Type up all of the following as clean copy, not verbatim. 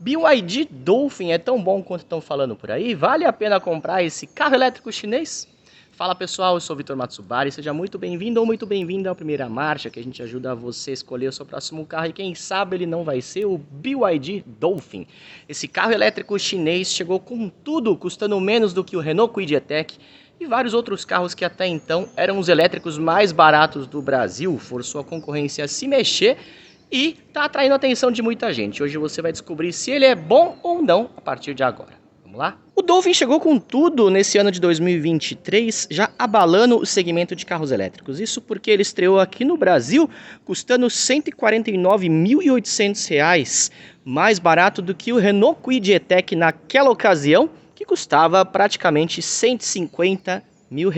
BYD Dolphin é tão bom quanto estão falando por aí? Vale a pena comprar esse carro elétrico chinês? Fala pessoal, eu sou o Vitor Matsubari, seja muito bem-vindo ou muito bem-vinda à Primeira Marcha, que a gente ajuda você a escolher o seu próximo carro e quem sabe ele não vai ser o BYD Dolphin. Esse carro elétrico chinês chegou com tudo, custando menos do que o Renault Kwid E-Tech e vários outros carros que até então eram os elétricos mais baratos do Brasil, forçou a concorrência a se mexer e está atraindo a atenção de muita gente. Hoje você vai descobrir se ele é bom ou não a partir de agora. Vamos lá? O Dolphin chegou com tudo nesse ano de 2023, já abalando o segmento de carros elétricos. Isso porque ele estreou aqui no Brasil, custando R$ 149.800, mais barato do que o Renault Kwid E-Tech naquela ocasião, que custava praticamente R$ 150 mil.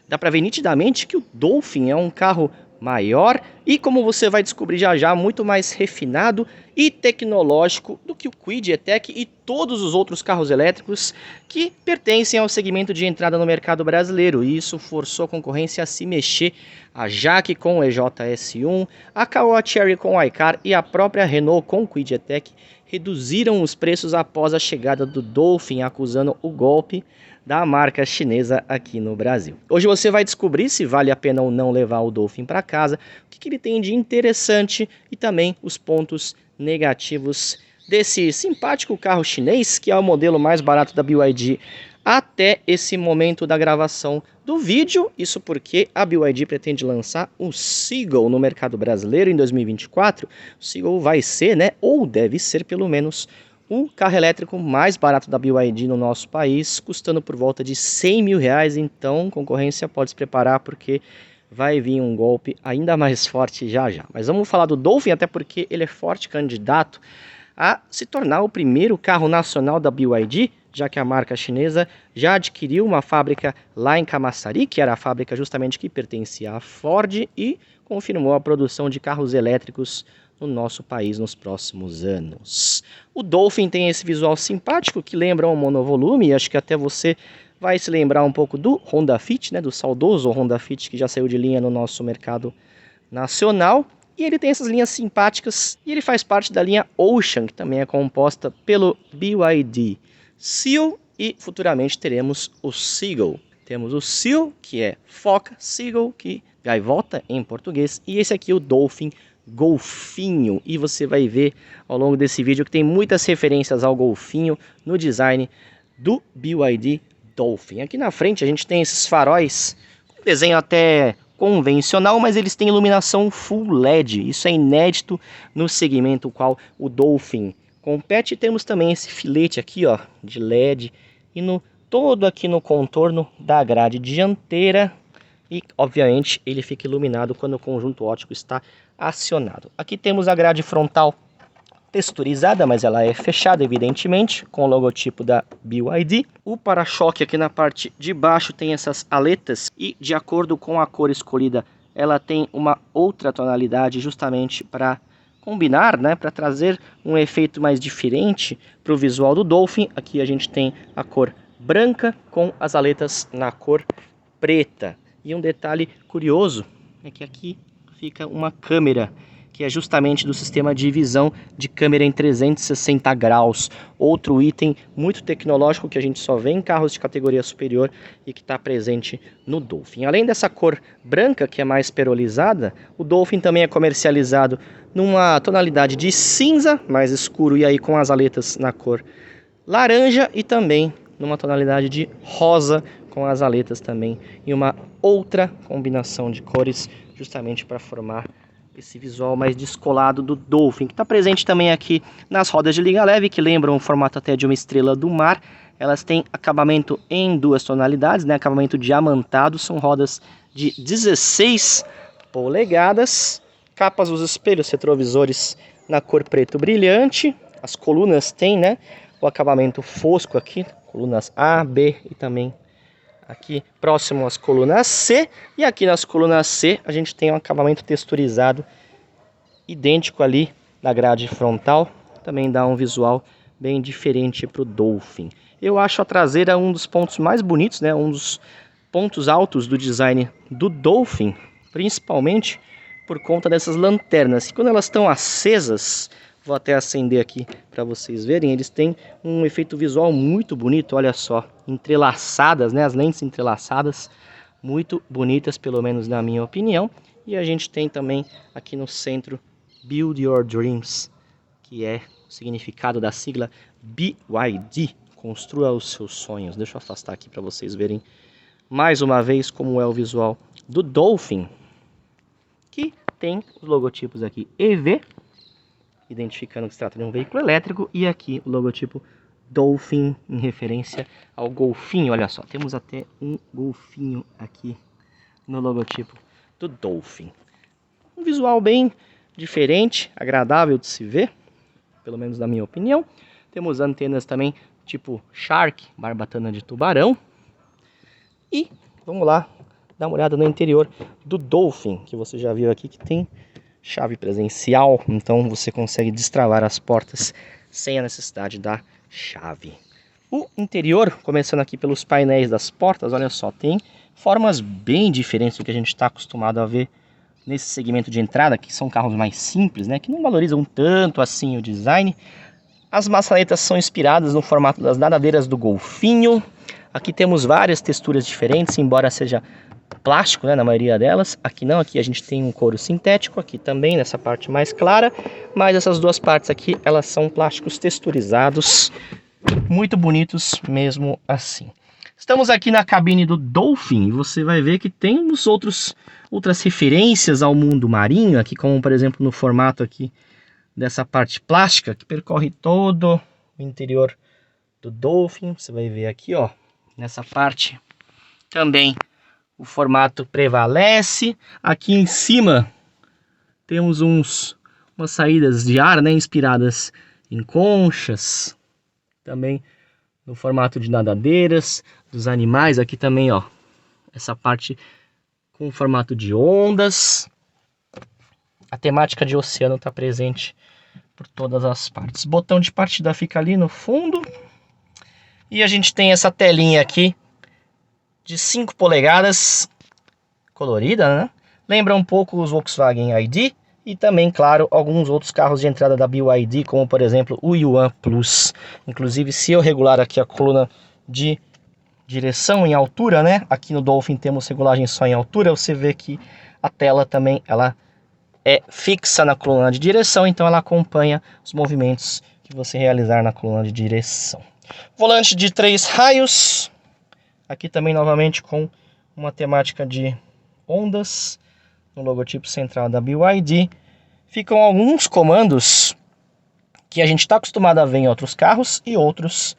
Dá para ver nitidamente que o Dolphin é um carro maior e, como você vai descobrir já já, muito mais refinado e tecnológico do que o Kwid E-Tech e todos os outros carros elétricos que pertencem ao segmento de entrada no mercado brasileiro. E isso forçou a concorrência a se mexer. A Jaque com o EJS1, a Caoa Chery com o iCar e a própria Renault com o Kwid E-Tech reduziram os preços após a chegada do Dolphin, acusando o golpe da marca chinesa aqui no Brasil. Hoje você vai descobrir se vale a pena ou não levar o Dolphin para casa, o que ele tem de interessante e também os pontos negativos desse simpático carro chinês, que é o modelo mais barato da BYD até esse momento da gravação do vídeo. Isso porque a BYD pretende lançar o Seagull no mercado brasileiro em 2024. O Seagull vai ser, ou deve ser pelo menos, o carro elétrico mais barato da BYD no nosso país, custando por volta de R$ 100 mil. Então, concorrência pode se preparar porque vai vir um golpe ainda mais forte já já. Mas vamos falar do Dolphin, até porque ele é forte candidato a se tornar o primeiro carro nacional da BYD, já que a marca chinesa já adquiriu uma fábrica lá em Camaçari, que era a fábrica justamente que pertencia à Ford, e confirmou a produção de carros elétricos no nosso país nos próximos anos. O Dolphin tem esse visual simpático que lembra um monovolume, e acho que até você vai se lembrar um pouco do Honda Fit, do saudoso Honda Fit que já saiu de linha no nosso mercado nacional. E ele tem essas linhas simpáticas e ele faz parte da linha Ocean, que também é composta pelo BYD Seal, e futuramente teremos o Seagull. Temos o Seal, que é Foca, Seagull, que gaivota em português, e esse aqui é o Dolphin Golfinho. E você vai ver ao longo desse vídeo que tem muitas referências ao golfinho no design do BYD Dolphin. Aqui na frente a gente tem esses faróis com desenho até convencional, mas eles têm iluminação full LED. Isso é inédito no segmento qual o Dolphin compete. Temos também esse filete aqui, de LED e todo aqui no contorno da grade dianteira. E, obviamente, ele fica iluminado quando o conjunto óptico está acionado. Aqui temos a grade frontal texturizada, mas ela é fechada, evidentemente, com o logotipo da BYD. O para-choque aqui na parte de baixo tem essas aletas e, de acordo com a cor escolhida, ela tem uma outra tonalidade justamente para combinar, para trazer um efeito mais diferente para o visual do Dolphin. Aqui a gente tem a cor branca com as aletas na cor preta. E um detalhe curioso é que aqui fica uma câmera, que é justamente do sistema de visão de câmera em 360 graus. Outro item muito tecnológico que a gente só vê em carros de categoria superior e que está presente no Dolphin. Além dessa cor branca, que é mais perolizada, o Dolphin também é comercializado numa tonalidade de cinza, mais escuro, e aí com as aletas na cor laranja, e também numa tonalidade de rosa, com as aletas também em uma outra combinação de cores, justamente para formar esse visual mais descolado do Dolphin, que está presente também aqui nas rodas de liga leve, que lembram o formato até de uma estrela do mar. Elas têm acabamento em duas tonalidades, acabamento diamantado, são rodas de 16 polegadas, capas dos espelhos retrovisores na cor preto brilhante. As colunas têm o acabamento fosco aqui, colunas A, B e também aqui próximo às colunas C, e aqui nas colunas C a gente tem um acabamento texturizado idêntico ali na grade frontal, também dá um visual bem diferente para o Dolphin. Eu acho a traseira um dos pontos mais bonitos, um dos pontos altos do design do Dolphin, principalmente por conta dessas lanternas, que quando elas estão acesas Vou até acender aqui para vocês verem. Eles têm um efeito visual muito bonito, olha só. Entrelaçadas, né? As lentes entrelaçadas, muito bonitas, pelo menos na minha opinião. E a gente tem também aqui no centro Build Your Dreams, que é o significado da sigla BYD. Construa os seus sonhos. Deixa eu afastar aqui para vocês verem mais uma vez como é o visual do Dolphin, que tem os logotipos aqui EV, identificando que se trata de um veículo elétrico, e aqui o logotipo Dolphin, em referência ao golfinho. Olha só, temos até um golfinho aqui no logotipo do Dolphin. Um visual bem diferente, agradável de se ver, pelo menos na minha opinião. Temos antenas também tipo Shark, barbatana de tubarão. E vamos lá dar uma olhada no interior do Dolphin, que você já viu aqui que tem chave presencial, então você consegue destravar as portas sem a necessidade da chave. O interior, começando aqui pelos painéis das portas, olha só, tem formas bem diferentes do que a gente está acostumado a ver nesse segmento de entrada, que são carros mais simples, né, que não valorizam tanto assim o design. As maçanetas são inspiradas no formato das nadadeiras do golfinho. Aqui temos várias texturas diferentes, embora seja plástico, né, na maioria delas. Aqui não, aqui a gente tem um couro sintético, aqui também nessa parte mais clara, mas essas duas partes aqui, elas são plásticos texturizados, muito bonitos mesmo assim. Estamos aqui na cabine do Dolphin e você vai ver que tem outras referências ao mundo marinho, aqui como por exemplo no formato aqui dessa parte plástica que percorre todo o interior do Dolphin. Você vai ver aqui, ó, nessa parte também o formato prevalece. Aqui em cima temos umas saídas de ar, né, inspiradas em conchas, também no formato de nadadeiras dos animais. Aqui também, ó, essa parte com formato de ondas. A temática de oceano está presente por todas as partes. Botão de partida fica ali no fundo. E a gente tem essa telinha aqui de 5 polegadas, colorida, né? Lembra um pouco os Volkswagen ID e também, claro, alguns outros carros de entrada da BYD, como por exemplo o Yuan Plus. Inclusive, se eu regular aqui a coluna de direção em altura, né? Aqui no Dolphin temos regulagem só em altura. Você vê que a tela também ela é fixa na coluna de direção, então ela acompanha os movimentos que você realizar na coluna de direção. Volante de 3 raios. Aqui também novamente com uma temática de ondas no logotipo central da BYD. Ficam alguns comandos que a gente está acostumado a ver em outros carros e outros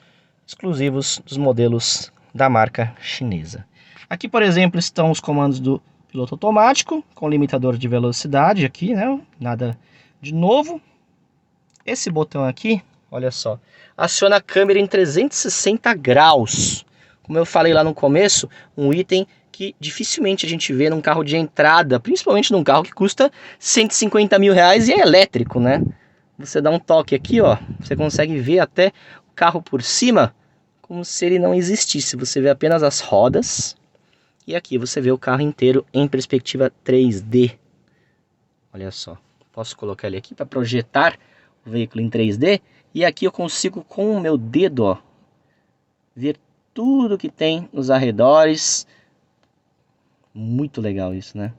exclusivos dos modelos da marca chinesa. Aqui, por exemplo, estão os comandos do piloto automático com limitador de velocidade aqui, né? Nada de novo. Esse botão aqui, olha só, aciona a câmera em 360 graus. Como eu falei lá no começo, um item que dificilmente a gente vê num carro de entrada, principalmente num carro que custa 150 mil reais e é elétrico, né? Você dá um toque aqui, ó, você consegue ver até o carro por cima, como se ele não existisse. Você vê apenas as rodas e aqui você vê o carro inteiro em perspectiva 3D. Olha só, posso colocar ele aqui para projetar o veículo em 3D e aqui eu consigo com o meu dedo, ó, ver tudo que tem nos arredores. Muito legal isso, né?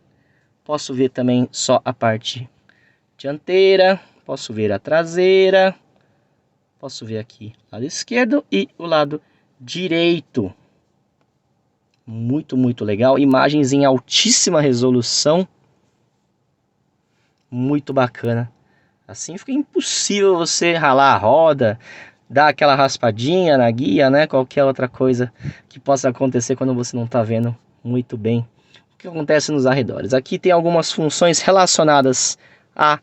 Posso ver também só a parte dianteira, posso ver a traseira, posso ver aqui o lado esquerdo e o lado direito. Muito legal, imagens em altíssima resolução, muito bacana. Assim fica impossível você ralar a roda, dar aquela raspadinha na guia, né? Qualquer outra coisa que possa acontecer quando você não está vendo muito bem o que acontece nos arredores. Aqui tem algumas funções relacionadas à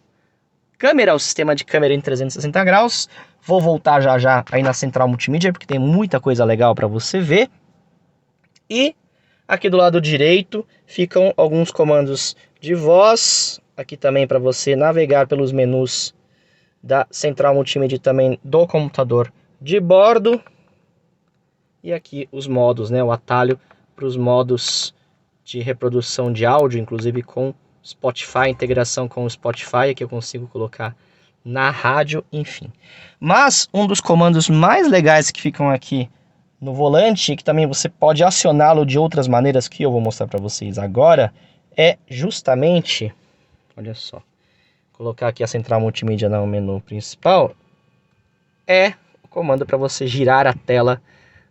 câmera, ao sistema de câmera em 360 graus. Vou voltar já aí na central multimídia, porque tem muita coisa legal para você ver. E aqui do lado direito ficam alguns comandos de voz. Aqui também para você navegar pelos menus da central multimídia e também do computador de bordo. E aqui os modos, né? O atalho para os modos de reprodução de áudio, inclusive com Spotify, integração com o Spotify. Aqui eu consigo colocar na rádio, enfim. Mas um dos comandos mais legais que ficam aqui no volante, que também você pode acioná-lo de outras maneiras que eu vou mostrar para vocês agora, é justamente, olha só, colocar aqui a central multimídia no menu principal, é o comando para você girar a tela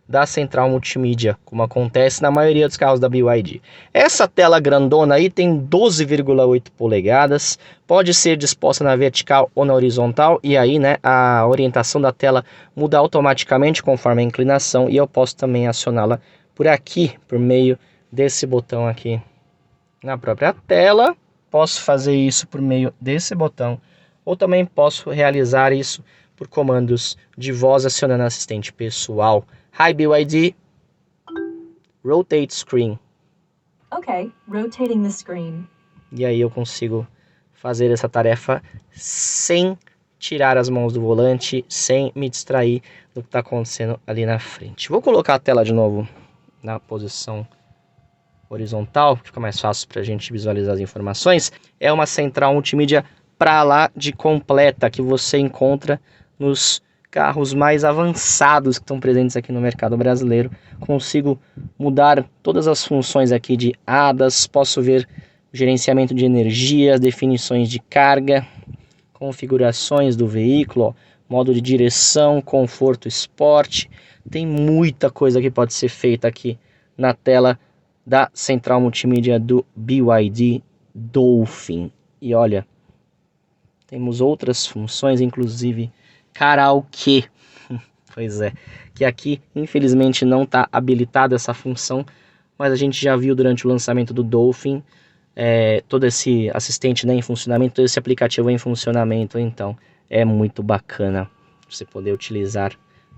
da central multimídia, como acontece na maioria dos carros da BYD. Essa tela grandona aí tem 12,8 polegadas, pode ser disposta na vertical ou na horizontal, e aí, né, a orientação da tela muda automaticamente conforme a inclinação, e eu posso também acioná-la por aqui, por meio desse botão aqui na própria tela. Posso fazer isso por meio desse botão, ou também posso realizar isso por comandos de voz acionando assistente pessoal. Hi BYD, rotate screen. Ok, rotating the screen. E aí eu consigo fazer essa tarefa sem tirar as mãos do volante, sem me distrair do que está acontecendo ali na frente. Vou colocar a tela de novo na posição horizontal, fica mais fácil para a gente visualizar as informações. É uma central multimídia para lá de completa que você encontra nos carros mais avançados que estão presentes aqui no mercado brasileiro. Consigo mudar todas as funções aqui de ADAS, posso ver gerenciamento de energia, definições de carga, configurações do veículo, ó, modo de direção, conforto, esporte. Tem muita coisa que pode ser feita aqui na tela da central multimídia do BYD Dolphin. E olha, temos outras funções, inclusive karaokê. Pois é, que aqui infelizmente não está habilitada essa função, mas a gente já viu durante o lançamento do Dolphin todo esse assistente, né, em funcionamento, todo esse aplicativo em funcionamento. Então é muito bacana você poder utilizar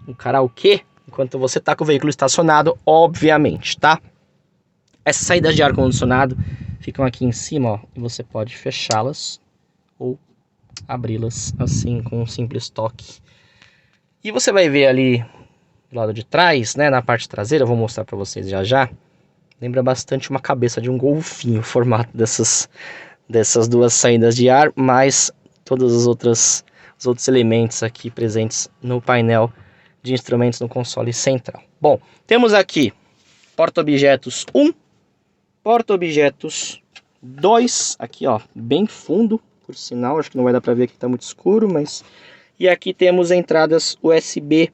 um karaokê enquanto você está com o veículo estacionado, obviamente, tá? Essas saídas de ar-condicionado ficam aqui em cima, ó, e você pode fechá-las ou abri-las assim com um simples toque. E você vai ver ali do lado de trás, né, na parte traseira, eu vou mostrar para vocês já já, lembra bastante uma cabeça de um golfinho, o formato dessas duas saídas de ar, mais todos os outros elementos aqui presentes no painel de instrumentos no console central. Bom, temos aqui porta-objetos 1, porta-objetos 2, aqui ó, bem fundo, por sinal, acho que não vai dar para ver que está muito escuro, mas... E aqui temos entradas USB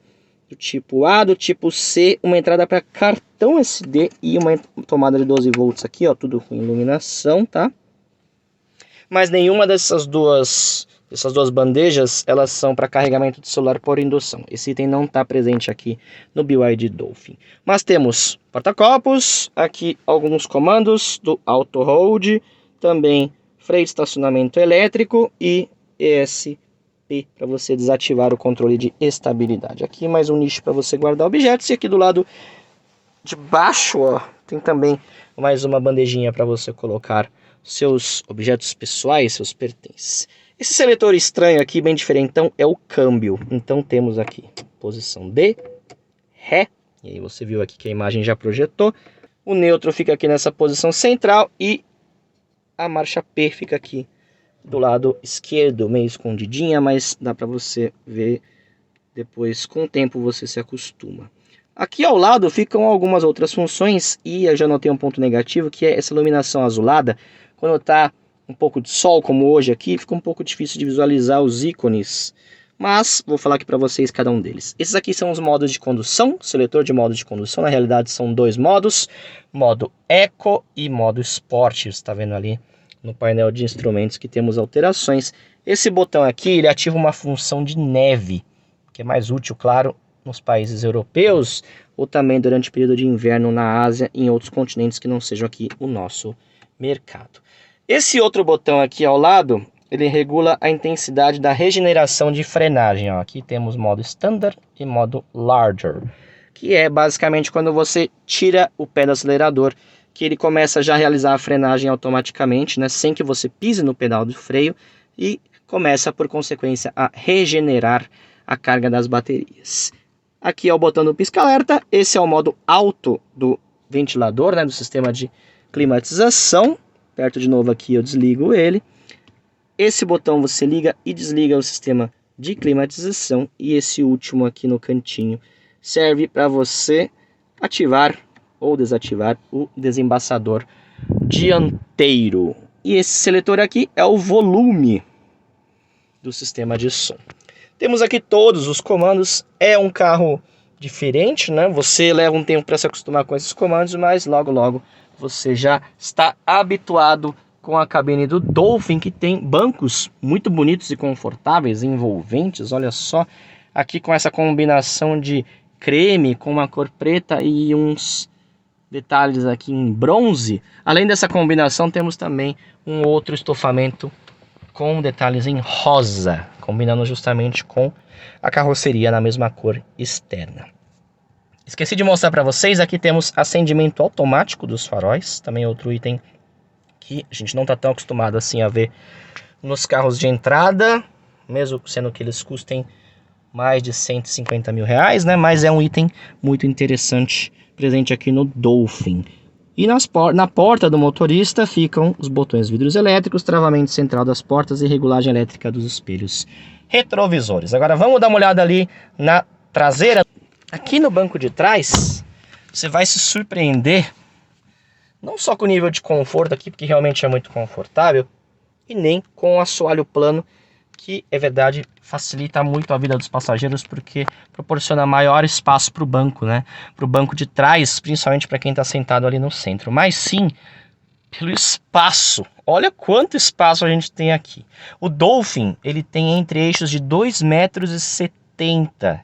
do tipo A, do tipo C, uma entrada para cartão SD e uma tomada de 12 volts aqui, ó, tudo com iluminação, tá? Mas nenhuma dessas duas bandejas, elas são para carregamento de celular por indução. Esse item não está presente aqui no BYD Dolphin. Mas temos porta-copos, aqui alguns comandos do Auto Hold, também freio de estacionamento elétrico e ESP para você desativar o controle de estabilidade. Aqui mais um nicho para você guardar objetos, e aqui do lado de baixo, ó, tem também mais uma bandejinha para você colocar seus objetos pessoais, seus pertences. Esse seletor estranho aqui, bem diferentão, é o câmbio. Então temos aqui posição D, Ré, e aí você viu aqui que a imagem já projetou. O neutro fica aqui nessa posição central e a marcha P fica aqui do lado esquerdo, meio escondidinha, mas dá para você ver depois, com o tempo você se acostuma. Aqui ao lado ficam algumas outras funções, e eu já notei um ponto negativo, que é essa iluminação azulada. Quando está um pouco de sol, como hoje aqui, fica um pouco difícil de visualizar os ícones, mas vou falar aqui para vocês cada um deles. Esses aqui são os modos de condução, seletor de modo de condução. Na realidade são dois modos, modo Eco e modo Sport. Você está vendo ali no painel de instrumentos que temos alterações. Esse botão aqui, ele ativa uma função de neve, que é mais útil, claro, nos países europeus, ou também durante o período de inverno na Ásia e em outros continentes que não sejam aqui o nosso mercado. Esse outro botão aqui ao lado, ele regula a intensidade da regeneração de frenagem. Ó. Aqui temos modo Standard e modo Larger, que é basicamente quando você tira o pé do acelerador, que ele começa já a realizar a frenagem automaticamente, né, sem que você pise no pedal do freio, e começa, por consequência, a regenerar a carga das baterias. Aqui é o botão do pisca-alerta, esse é o modo alto do ventilador, né, do sistema de climatização. Perto de novo aqui eu desligo ele. Esse botão você liga e desliga o sistema de climatização, e esse último aqui no cantinho serve para você ativar ou desativar o desembaçador dianteiro. E esse seletor aqui é o volume do sistema de som. Temos aqui todos os comandos. É um carro diferente, né? Você leva um tempo para se acostumar com esses comandos, mas logo logo você já está habituado com a cabine do Dolphin, que tem bancos muito bonitos e confortáveis, envolventes. Olha só, aqui com essa combinação de creme com uma cor preta e uns detalhes aqui em bronze. Além dessa combinação, temos também um outro estofamento com detalhes em rosa, combinando justamente com a carroceria na mesma cor externa. Esqueci de mostrar para vocês, aqui temos acendimento automático dos faróis, também outro item que a gente não está tão acostumado assim a ver nos carros de entrada, mesmo sendo que eles custem mais de 150 mil reais, né? Mas é um item muito interessante presente aqui no Dolphin. E na porta do motorista ficam os botões vidros elétricos, travamento central das portas e regulagem elétrica dos espelhos retrovisores. Agora vamos dar uma olhada ali na traseira. Aqui no banco de trás, você vai se surpreender, não só com o nível de conforto aqui, porque realmente é muito confortável, e nem com o assoalho plano, que é verdade, facilita muito a vida dos passageiros, porque proporciona maior espaço para o banco, né? Para o banco de trás, principalmente para quem está sentado ali no centro. Mas sim, pelo espaço. Olha quanto espaço a gente tem aqui. O Dolphin, ele tem entre-eixos de 2,70 metros,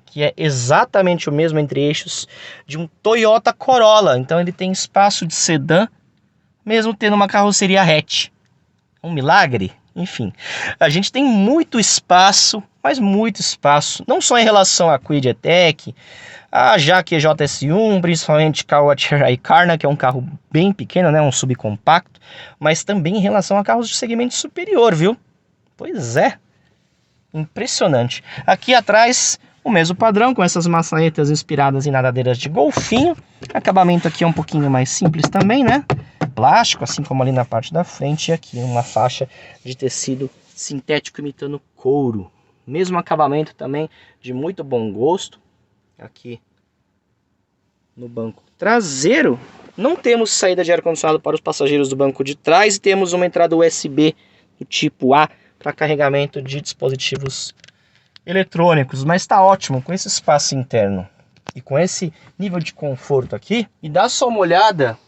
que é exatamente o mesmo entre-eixos de um Toyota Corolla. Então ele tem espaço de sedã, mesmo tendo uma carroceria hatch. Um milagre? Enfim, a gente tem muito espaço, mas muito espaço, não só em relação à Kwid E-Tech, a Jaque EJS1, principalmente Caoa Chery Karna, que é um carro bem pequeno, né, um subcompacto, mas também em relação a carros de segmento superior, viu? Pois é, impressionante. Aqui atrás, o mesmo padrão, com essas maçanetas inspiradas em nadadeiras de golfinho. Acabamento aqui é um pouquinho mais simples também, né? Plástico, assim como ali na parte da frente, e aqui uma faixa de tecido sintético imitando couro. Mesmo acabamento também de muito bom gosto. Aqui no banco traseiro, não temos saída de ar-condicionado para os passageiros do banco de trás, e temos uma entrada USB do tipo A para carregamento de dispositivos eletrônicos, mas está ótimo com esse espaço interno e com esse nível de conforto aqui. E dá só uma olhada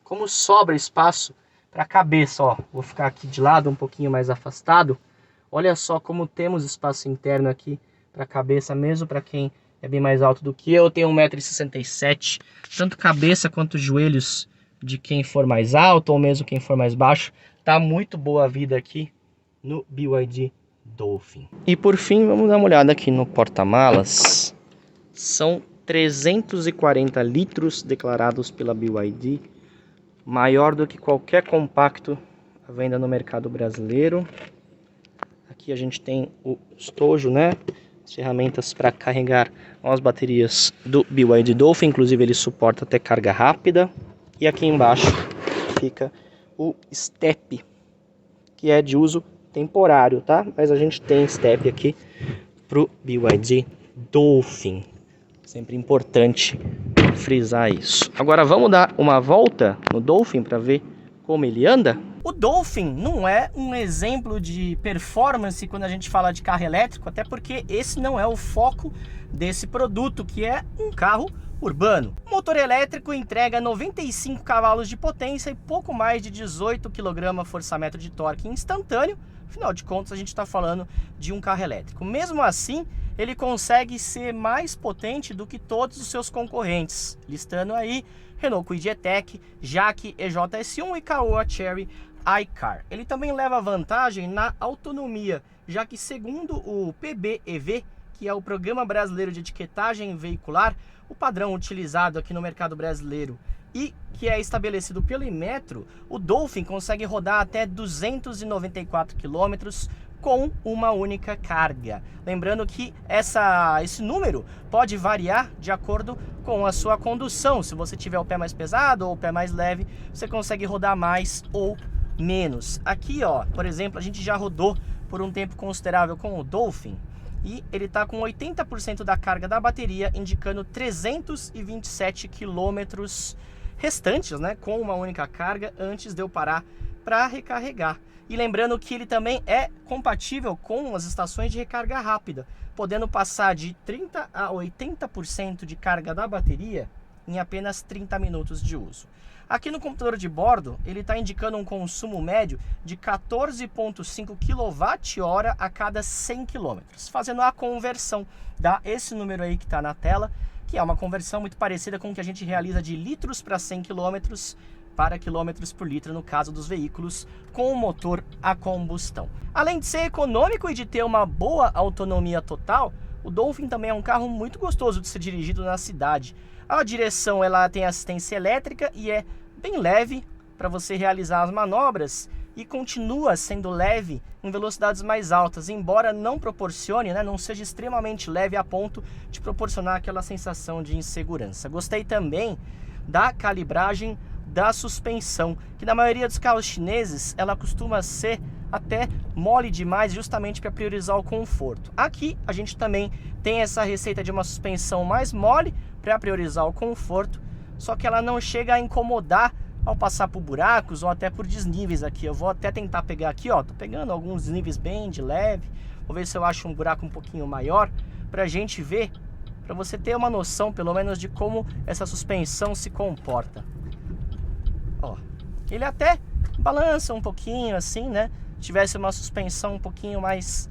como sobra espaço para a cabeça, ó. Vou ficar aqui de lado, um pouquinho mais afastado. Olha só como temos espaço interno aqui para a cabeça, mesmo para quem é bem mais alto do que eu. Tenho 1,67 m, tanto cabeça quanto joelhos de quem for mais alto ou mesmo quem for mais baixo. Tá muito boa a vida aqui no BYD Dolphin. E por fim, vamos dar uma olhada aqui no porta-malas. São 340 litros declarados pela BYD, maior do que qualquer compacto à venda no mercado brasileiro. Aqui a gente tem o estojo, né? As ferramentas para carregar as baterias do BYD Dolphin, inclusive ele suporta até carga rápida. E aqui embaixo fica o step, que é de uso temporário, tá? Mas a gente tem step aqui pro BYD Dolphin. Sempre importante frisar isso. Agora vamos dar uma volta no Dolphin para ver como ele anda? O Dolphin não é um exemplo de performance quando a gente fala de carro elétrico, até porque esse não é o foco desse produto, que é um carro urbano. O motor elétrico entrega 95 cavalos de potência e pouco mais de 18 kgfm de torque instantâneo. Afinal de contas, a gente está falando de um carro elétrico. Mesmo assim, ele consegue ser mais potente do que todos os seus concorrentes, listando aí Renault Kwid E-Tech, Jaque EJS1 e Caoa Chery iCar. Ele também leva vantagem na autonomia, já que segundo o PBEV, que é o Programa Brasileiro de Etiquetagem Veicular, o padrão utilizado aqui no mercado brasileiro e que é estabelecido pelo Inmetro, o Dolphin consegue rodar até 294 km com uma única carga. Lembrando que esse número pode variar de acordo com a sua condução. Se você tiver o pé mais pesado ou o pé mais leve, você consegue rodar mais ou menos. Aqui, ó, por exemplo, a gente já rodou por um tempo considerável com o Dolphin e ele está com 80% da carga da bateria, indicando 327 quilômetros restantes, né, com uma única carga antes de eu parar para recarregar. E lembrando que ele também é compatível com as estações de recarga rápida, podendo passar de 30 a 80% de carga da bateria em apenas 30 minutos de uso. Aqui no computador de bordo, ele está indicando um consumo médio de 14,5 kWh a cada 100 km. Fazendo a conversão, dá esse número aí que está na tela, que é uma conversão muito parecida com o que a gente realiza de litros para 100 km para quilômetros por litro no caso dos veículos com o motor a combustão. Além de ser econômico e de ter uma boa autonomia total, o Dolphin também é um carro muito gostoso de ser dirigido na cidade. A direção ela tem assistência elétrica e é bem leve para você realizar as manobras e continua sendo leve em velocidades mais altas, embora não proporcione, não seja extremamente leve a ponto de proporcionar aquela sensação de insegurança. Gostei também da calibragem da suspensão, que na maioria dos carros chineses ela costuma ser até mole demais, justamente para priorizar o conforto. Aqui a gente também tem essa receita de uma suspensão mais mole para priorizar o conforto, só que ela não chega a incomodar ao passar por buracos ou até por desníveis aqui. Eu vou até tentar pegar aqui, ó, tô pegando alguns desníveis bem de leve, vou ver se eu acho um buraco um pouquinho maior pra gente ver, para você ter uma noção pelo menos de como essa suspensão se comporta. Ó, ele até balança um pouquinho assim, né? Se tivesse uma suspensão um pouquinho mais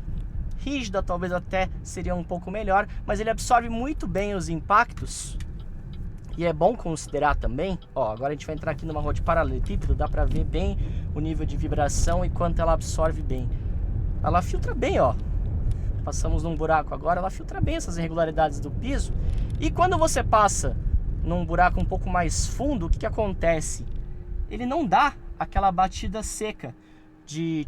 rígida, talvez até seria um pouco melhor, mas ele absorve muito bem os impactos. E é bom considerar também, ó, agora a gente vai entrar aqui numa rua de paralelepípedo, dá pra ver bem o nível de vibração e quanto ela absorve bem. Ela filtra bem, ó. Passamos num buraco agora, ela filtra bem essas irregularidades do piso. E quando você passa num buraco um pouco mais fundo, o que acontece? Ele não dá aquela batida seca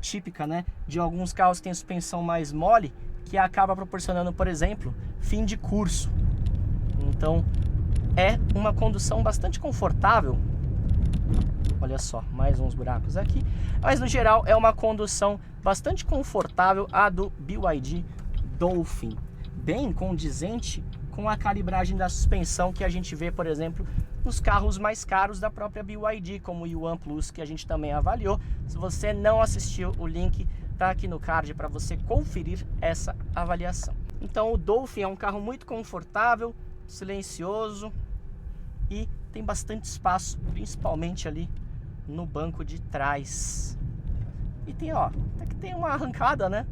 típica, né, de alguns carros que tem suspensão mais mole, que acaba proporcionando, por exemplo, fim de curso. Então é uma condução bastante confortável. Olha só, mais uns buracos aqui. Mas no geral é uma condução bastante confortável a do BYD Dolphin, bem condizente com a calibragem da suspensão que a gente vê, por exemplo, nos carros mais caros da própria BYD, como o Yuan Plus, que a gente também avaliou. Se você não assistiu, o link está aqui no card para você conferir essa avaliação. Então o Dolphin é um carro muito confortável, silencioso e tem bastante espaço, principalmente ali no banco de trás. E tem, ó, até que tem uma arrancada, né?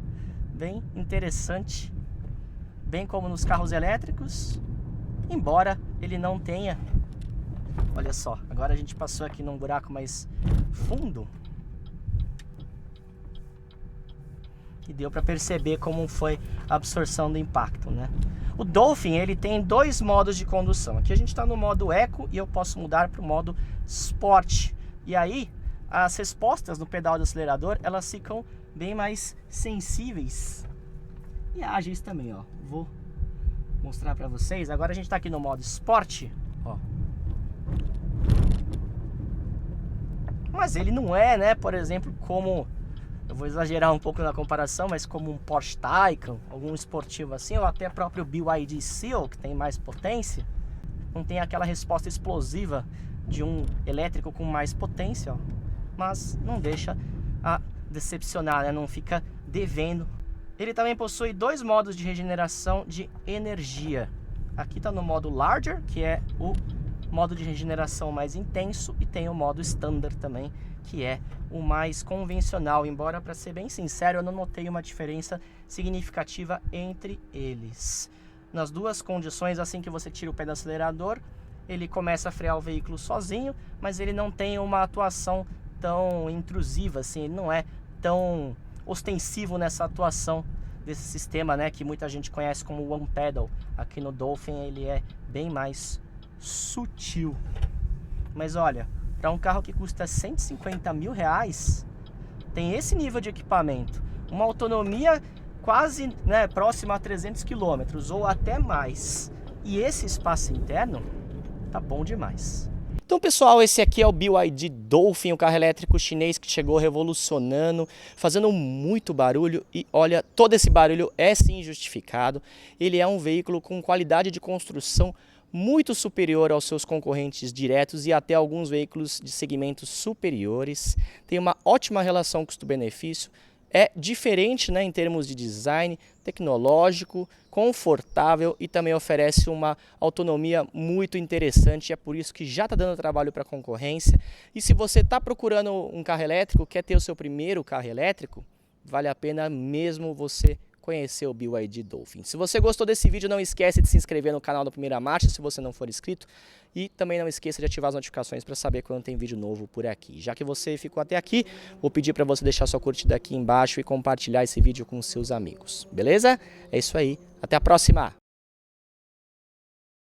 Bem interessante, bem como nos carros elétricos, embora ele não tenha. Olha só, agora a gente passou aqui num buraco mais fundo e deu para perceber como foi a absorção do impacto, né? O Dolphin, ele tem dois modos de condução. Aqui a gente está no modo Eco e eu posso mudar para o modo Sport. E aí, as respostas no pedal do acelerador, elas ficam bem mais sensíveis e ágeis também, ó. Vou mostrar para vocês. Agora a gente está aqui no modo Sport, ó. Mas ele não é, né, por exemplo, como, eu vou exagerar um pouco na comparação, mas como um Porsche Taycan, algum esportivo assim, ou até próprio BYD Seal, que tem mais potência, não tem aquela resposta explosiva de um elétrico com mais potência, ó, mas não deixa a decepcionar, né, não fica devendo. Ele também possui dois modos de regeneração de energia. Aqui está no modo Larger, que é o modo de regeneração mais intenso, e tem o modo Standard também, que é o mais convencional, embora, para ser bem sincero, eu não notei uma diferença significativa entre eles. Nas duas condições, assim que você tira o pé do acelerador, ele começa a frear o veículo sozinho, mas ele não tem uma atuação tão intrusiva, assim, ele não é tão ostensivo nessa atuação desse sistema, né, que muita gente conhece como One Pedal. Aqui no Dolphin ele é bem mais sutil. Mas olha, para um carro que custa 150 mil reais, tem esse nível de equipamento, uma autonomia quase, né, próxima a 300 km ou até mais, e esse espaço interno tá bom demais. Então, pessoal, esse aqui é o BYD Dolphin, o carro elétrico chinês que chegou revolucionando, fazendo muito barulho. E olha, todo esse barulho é sim justificado. Ele é um veículo com qualidade de construção muito superior aos seus concorrentes diretos e até alguns veículos de segmentos superiores. Tem uma ótima relação custo-benefício. É diferente, né, em termos de design, tecnológico, confortável e também oferece uma autonomia muito interessante. É por isso que já está dando trabalho para a concorrência. E se você está procurando um carro elétrico, quer ter o seu primeiro carro elétrico, vale a pena mesmo você conhecer o BYD Dolphin. Se você gostou desse vídeo, não esquece de se inscrever no canal da Primeira Marcha, se você não for inscrito. E também não esqueça de ativar as notificações para saber quando tem vídeo novo por aqui. Já que você ficou até aqui, vou pedir para você deixar sua curtida aqui embaixo e compartilhar esse vídeo com seus amigos. Beleza? É isso aí. Até a próxima!